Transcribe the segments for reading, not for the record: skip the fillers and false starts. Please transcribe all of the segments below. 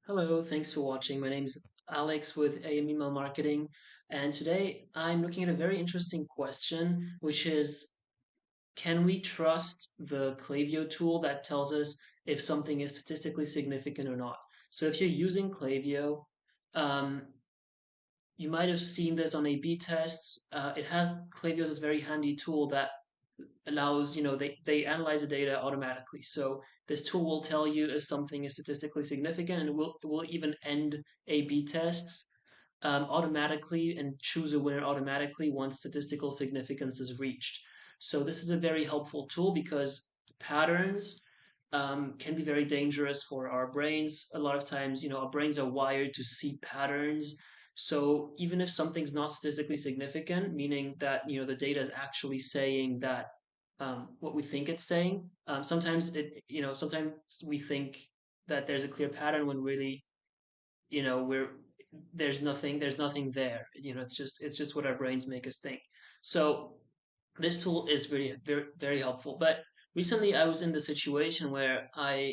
Hello, thanks for watching. My name is Alex with AM Email Marketing, and today I'm looking at a very interesting question, which is, can we trust the Klaviyo tool that tells us if something is statistically significant or not? So if you're using Klaviyo, um, you might have seen this on A/B tests. It has Klaviyo is a very handy tool that allows, they analyze the data automatically. So this tool will tell you if something is statistically significant, and it will even end A/B tests automatically and choose a winner automatically once statistical significance is reached. So this is a very helpful tool because patterns can be very dangerous for our brains. A lot of times, our brains are wired to see patterns. So even if something's not statistically significant, meaning that the data is actually saying that what we think it's saying, sometimes we think that there's a clear pattern when really we're there's nothing there. It's just what our brains make us think. So this tool is very very very helpful. But recently I was in the situation where I'm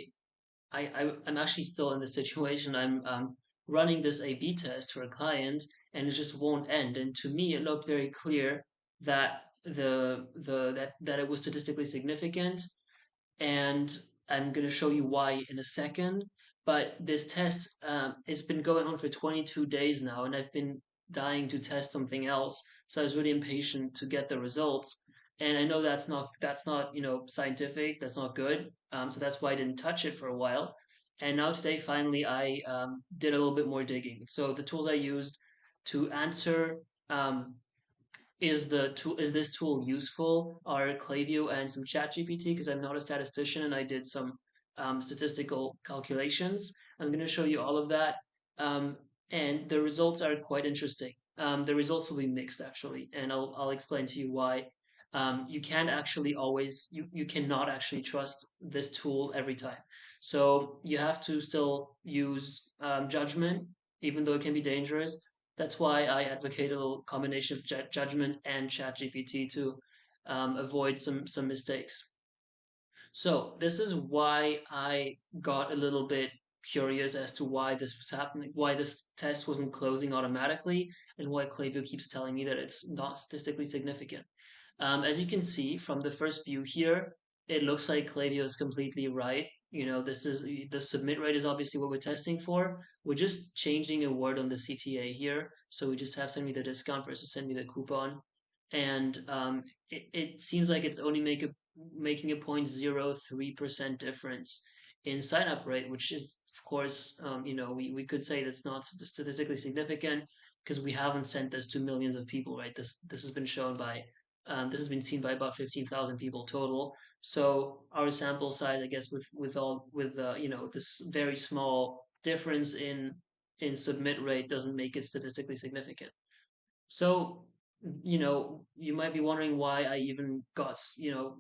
actually still in the situation. I'm running this A/B test for a client, and it just won't end. And to me, it looked very clear that that it was statistically significant, and I'm going to show you why in a second. But this test it's been going on for 22 days now, and I've been dying to test something else. So I was really impatient to get the results. And I know that's not scientific. That's not good. So that's why I didn't touch it for a while. And now today, finally, I did a little bit more digging. So the tools I used to answer is this tool useful? Are Klaviyo and some ChatGPT, because I'm not a statistician and I did some statistical calculations. I'm going to show you all of that, um, and the results are quite interesting. The results will be mixed actually, and I'll explain to you why. You can't actually always you cannot actually trust this tool every time. So you have to still use judgment, even though it can be dangerous. That's why I advocate a little combination of judgment and ChatGPT to avoid some mistakes. So this is why I got a little bit curious as to why this was happening, why this test wasn't closing automatically, and why Klaviyo keeps telling me that it's not statistically significant. As you can see from the first view here, it looks like Klaviyo is completely right. This is the submit rate is obviously what we're testing for. We're just changing a word on the CTA here. So we just have send me the discount versus send me the coupon. And it seems like it's only making a 0.03% difference in sign up rate, which is, of course, we could say that's not statistically significant because we haven't sent this to millions of people, right? This has been shown by this has been seen by about 15,000 people total. So our sample size, I guess, with this very small difference in submit rate doesn't make it statistically significant. So, you might be wondering why I even got,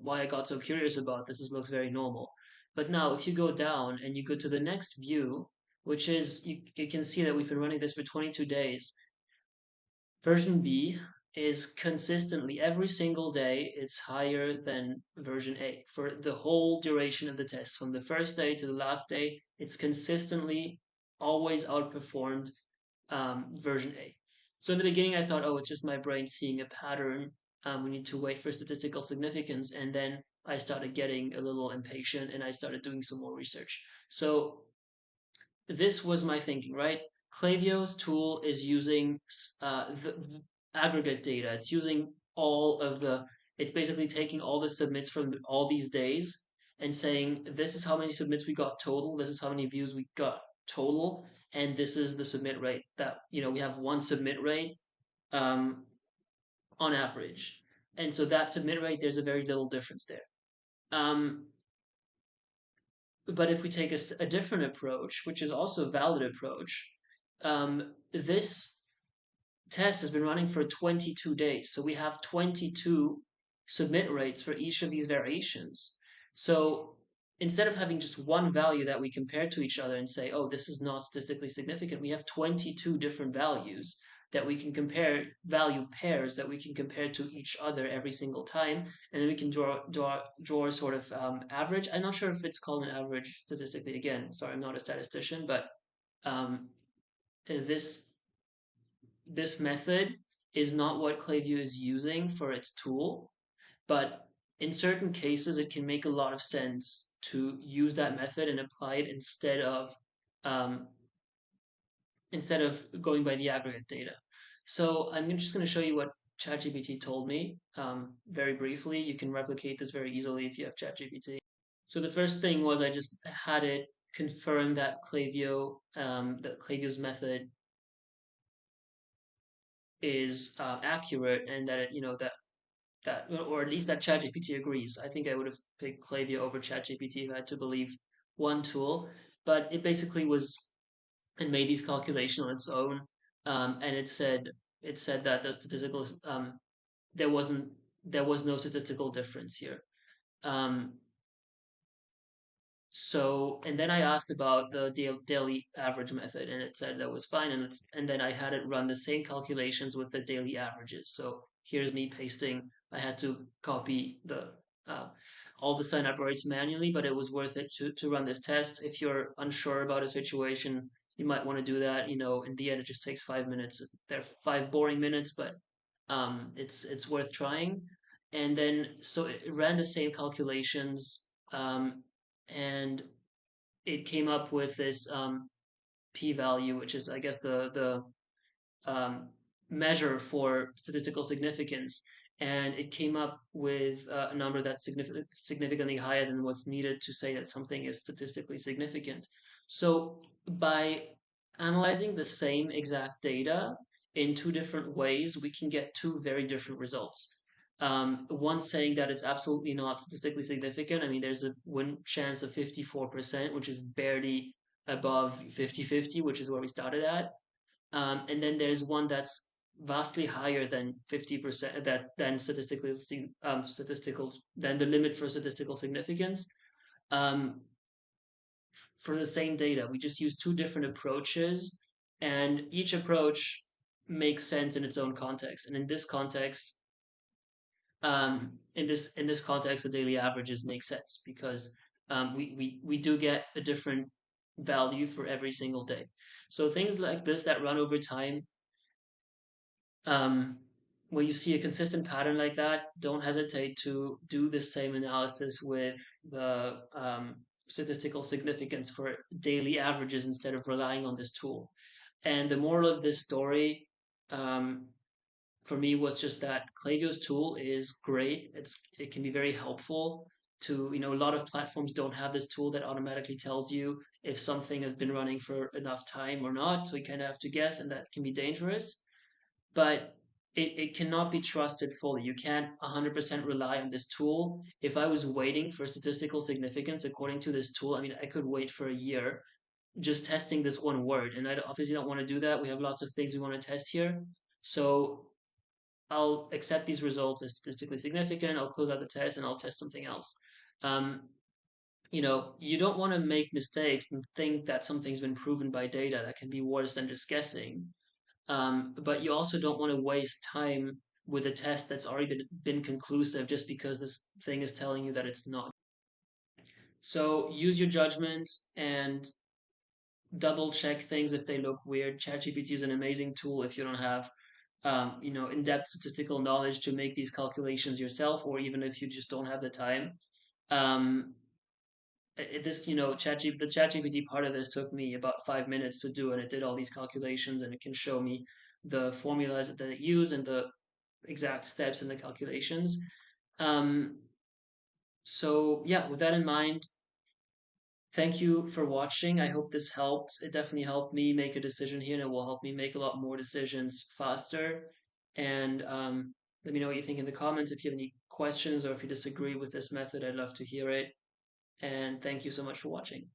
why I got so curious about this. This looks very normal. But now, if you go down and you go to the next view, which is, you can see that we've been running this for 22 days. Version B is consistently, every single day, it's higher than version A. For the whole duration of the test, from the first day to the last day, it's consistently always outperformed version A. So in the beginning, I thought, oh, it's just my brain seeing a pattern. We need to wait for statistical significance. And then I started getting a little impatient and I started doing some more research. So this was my thinking, right? Klaviyo's tool is using the aggregate data. It's using it's basically taking all the submits from all these days and saying, this is how many submits we got total, this is how many views we got total, and this is the submit rate that, we have one submit rate um, on average. And so that submit rate, there's a very little difference there. Um, but if we take a different approach, which is also a valid approach, this test has been running for 22 days. So we have 22 submit rates for each of these variations. So instead of having just one value that we compare to each other and say, oh, this is not statistically significant, we have 22 different values that we can compare, value pairs that we can compare to each other every single time, and then we can draw a sort of average. I'm not sure if it's called an average statistically. Again, sorry, I'm not a statistician, but um, this this method is not what Klaviyo is using for its tool, but in certain cases, it can make a lot of sense to use that method and apply it um, instead of going by the aggregate data. So I'm just going to show you what ChatGPT told me very briefly. You can replicate this very easily if you have ChatGPT. So the first thing was I just had it confirm that Klaviyo's method is accurate and that or at least that ChatGPT agrees. I think I would have picked Klaviyo over ChatGPT if I had to believe one tool, but it basically was and made these calculations on its own, and it said that the statistical there wasn't there was no statistical difference here. Um, and then I asked about the daily average method, and it said that was fine. And then I had it run the same calculations with the daily averages. So here's me pasting. I had to copy the uh, all the sign up rates manually, but it was worth it to run this test. If you're unsure about a situation, you might want to do that. In the end, it just takes 5 minutes. They're 5 boring minutes, but it's worth trying. And then so it ran the same calculations. And it came up with this p-value, which is, I guess, the measure for statistical significance, and it came up with a number that's significantly higher than what's needed to say that something is statistically significant. So by analyzing the same exact data in two different ways, we can get two very different results. One saying that it's absolutely not statistically significant. I mean, there's a win chance of 54%, which is barely above 50-50, which is where we started at. And then there's one that's vastly higher than 50%, that than statistical than the limit for statistical significance. Um, for the same data, we just use two different approaches, and each approach makes sense in its own context. And in this context, the daily averages make sense because we do get a different value for every single day. So things like this that run over time, um, when you see a consistent pattern like that, don't hesitate to do the same analysis with the statistical significance for daily averages instead of relying on this tool. And the moral of this story, um, for me, was just that Klaviyo's tool is great. It can be very helpful to, a lot of platforms don't have this tool that automatically tells you if something has been running for enough time or not. So you kind of have to guess, and that can be dangerous. But it cannot be trusted fully. You can't 100% rely on this tool. If I was waiting for statistical significance according to this tool, I mean, I could wait for a year just testing this one word. And I obviously don't want to do that. We have lots of things we want to test here. So I'll accept these results as statistically significant. I'll close out the test and I'll test something else. Um, you don't want to make mistakes and think that something's been proven by data. That can be worse than just guessing. But you also don't want to waste time with a test that's already been conclusive just because this thing is telling you that it's not. So use your judgment and double check things if they look weird. ChatGPT is an amazing tool if you don't have in-depth statistical knowledge to make these calculations yourself, or even if you just don't have the time. Um, the ChatGPT part of this took me about 5 minutes to do, and it did all these calculations, and it can show me the formulas that it used and the exact steps in the calculations. Um, so yeah, with that in mind, thank you for watching. I hope this helped. It definitely helped me make a decision here, and it will help me make a lot more decisions faster. And let me know what you think in the comments. If you have any questions or if you disagree with this method, I'd love to hear it. And thank you so much for watching.